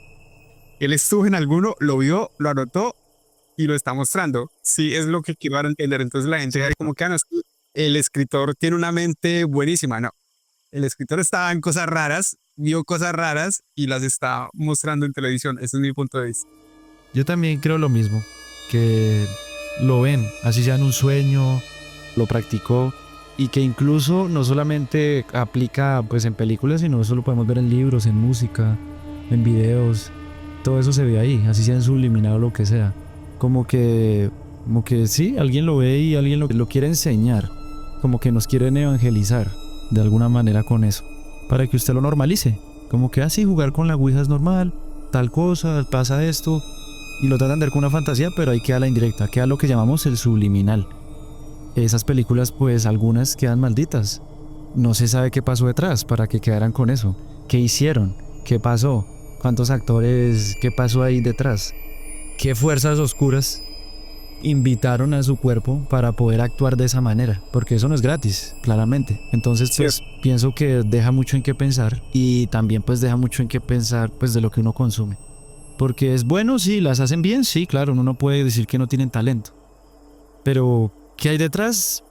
Él estuvo en alguno, lo vio, lo anotó y lo está mostrando. Sí, es lo que quiero dar a entender. Entonces la gente como que no, es que el escritor tiene una mente buenísima. No, el escritor estaba en cosas raras, vio cosas raras y las está mostrando en televisión. Ese es mi punto de vista. Yo también creo lo mismo, que lo ven, así sea en un sueño, lo practicó, y que incluso no solamente aplica pues en películas, sino eso lo podemos ver en libros, en música, en videos, todo eso se ve ahí, así sea en subliminal o lo que sea. Como que sí, alguien lo ve y alguien lo quiere enseñar, como que nos quieren evangelizar de alguna manera con eso, para que usted lo normalice, como que así jugar con la ouija es normal, tal cosa, pasa esto, y lo tratan de ver con una fantasía, pero ahí queda la indirecta, queda lo que llamamos el subliminal. Esas películas pues algunas quedan malditas, no se sabe qué pasó detrás para que quedaran con eso, qué hicieron, qué pasó, cuántos actores, qué pasó ahí detrás, qué fuerzas oscuras invitaron a su cuerpo para poder actuar de esa manera, porque eso no es gratis, claramente. Entonces pues pienso que deja mucho en qué pensar, y también pues deja mucho en qué pensar pues de lo que uno consume, porque es bueno, sí, las hacen bien, sí, claro, uno no puede decir que no tienen talento, pero ¿qué hay detrás?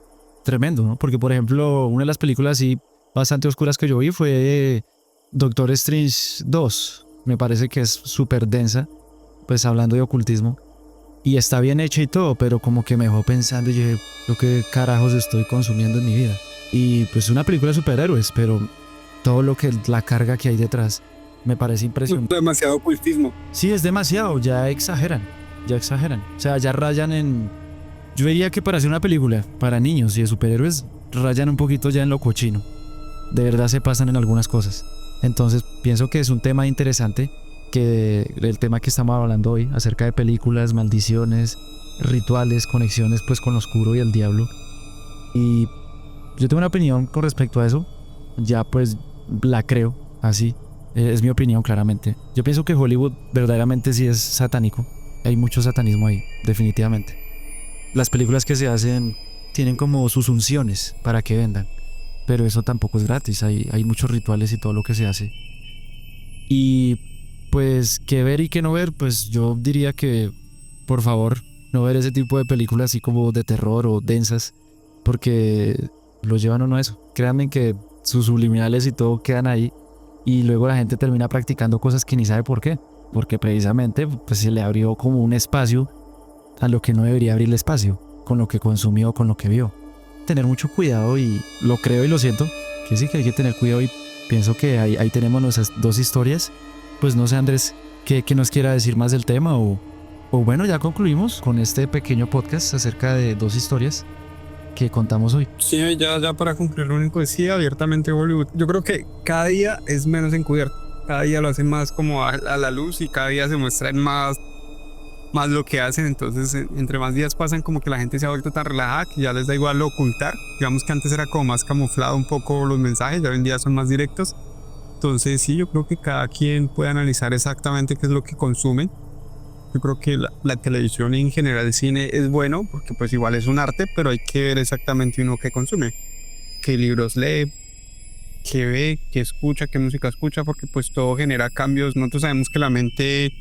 Tremendo, ¿no? Porque por ejemplo una de las películas así bastante oscuras que yo vi fue Doctor Strange 2, me parece que es súper densa, pues hablando de ocultismo. Y está bien hecha y todo, pero como que me dejó pensando y yo dije, ¿yo qué carajos estoy consumiendo en mi vida? Y pues una película de superhéroes, pero todo lo que la carga que hay detrás me parece impresionante. Demasiado ocultismo. Sí, es demasiado, ya exageran, ya exageran. O sea, ya rayan en... Yo diría que para hacer una película para niños y de superhéroes, rayan un poquito ya en lo cochino. De verdad se pasan en algunas cosas. Entonces pienso que es un tema interesante, que el tema que estamos hablando hoy, acerca de películas, maldiciones, rituales, conexiones pues con lo oscuro y el diablo. Y yo tengo una opinión con respecto a eso, ya pues la creo así, es mi opinión claramente. Yo pienso que Hollywood verdaderamente sí es satánico, hay mucho satanismo ahí, definitivamente. Las películas que se hacen tienen como sus unciones para que vendan, pero eso tampoco es gratis, hay muchos rituales y todo lo que se hace. Y pues qué ver y qué no ver, pues yo diría que por favor no ver ese tipo de películas así como de terror o densas, porque lo llevan a uno a eso. Créanme que sus subliminales y todo quedan ahí y luego la gente termina practicando cosas que ni sabe por qué, porque precisamente pues se le abrió como un espacio a lo que no debería abrirle espacio, con lo que consumió, con lo que vio. Tener mucho cuidado, y lo creo y lo siento, que sí que hay que tener cuidado, y pienso que ahí tenemos nuestras dos historias. Pues no sé, Andrés, ¿qué nos quiera decir más del tema? O bueno, ya concluimos con este pequeño podcast acerca de dos historias que contamos hoy. Sí, ya para concluir, lo único que sí, abiertamente Hollywood. Yo creo que cada día es menos encubierto. Cada día lo hacen más como a la luz y cada día se muestran más lo que hacen. Entonces, entre más días pasan, como que la gente se ha vuelto tan relajada que ya les da igual lo ocultar. Digamos que antes era como más camuflado un poco los mensajes, ya hoy en día son más directos. Entonces, sí, yo creo que cada quien puede analizar exactamente qué es lo que consume. Yo creo que la televisión y en general el cine es bueno porque pues igual es un arte, pero hay que ver exactamente uno qué consume, qué libros lee, qué ve, qué escucha, qué música escucha, porque pues todo genera cambios. Nosotros sabemos que la mente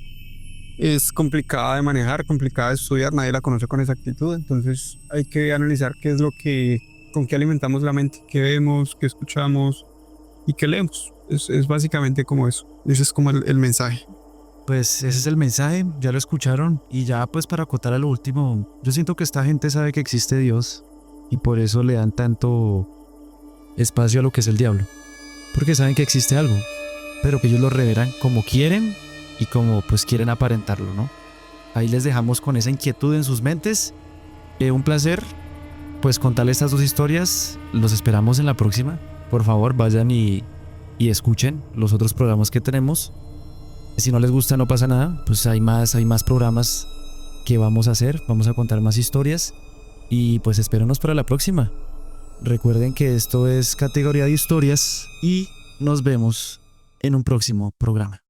es complicada de manejar, complicada de estudiar, nadie la conoce con exactitud, entonces hay que analizar qué es con qué alimentamos la mente, qué vemos, qué escuchamos y qué leemos. Es básicamente como eso. Ese es como el mensaje. Pues ese es el mensaje, ya lo escucharon. Y ya pues para acotar a lo último, yo siento que esta gente sabe que existe Dios y por eso le dan tanto espacio a lo que es el diablo, porque saben que existe algo, pero que ellos lo reveran como quieren y como pues quieren aparentarlo, ¿no? Ahí les dejamos con esa inquietud en sus mentes. Un placer pues contarles estas dos historias. Los esperamos en la próxima. Por favor vayan y escuchen los otros programas que tenemos. Si no les gusta, no pasa nada, pues hay más programas que vamos a hacer, vamos a contar más historias y pues espérenos para la próxima. Recuerden que esto es Categoría de Historias y nos vemos en un próximo programa.